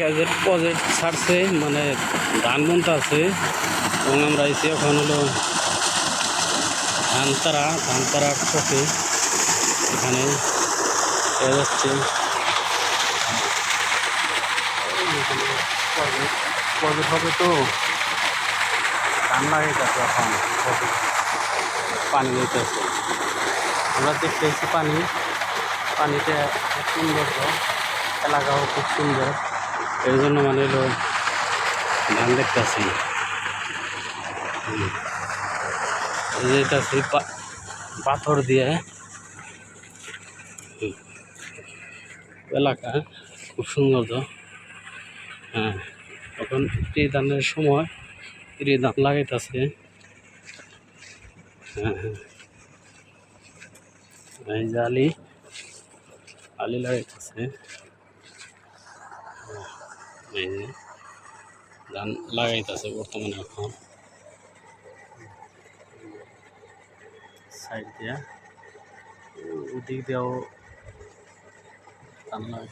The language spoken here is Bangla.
কাজের প্রজেক্ট ছাড়ছে, মানে ধান বুনতে আছে এবং আমরা এসে এখন হলো ধানতারা চকে এখানে যাচ্ছে প্রজেক্ট হবে তো ধান লাগাইতেছে এখন পানি দিতেছে। আমরা দেখতে এসেছি পানিতে খুব সুন্দর, এলাকাও খুব সুন্দর, এর জন্য মানে হলো ধান দেখতেছি। যেটা সেই পাথর দিয়ে এলাকা খুব সুন্দর তো। হ্যাঁ, এখন ধানের সময় ধান লাগাইতেছে। হ্যাঁ হ্যাঁ, এই যে আলি লাগাইতেছে, এই যে ধান লাগাইতেছে বর্তমানে এখন সাইড দিয়া, ওদিক দিয়েও ধান লাগাই।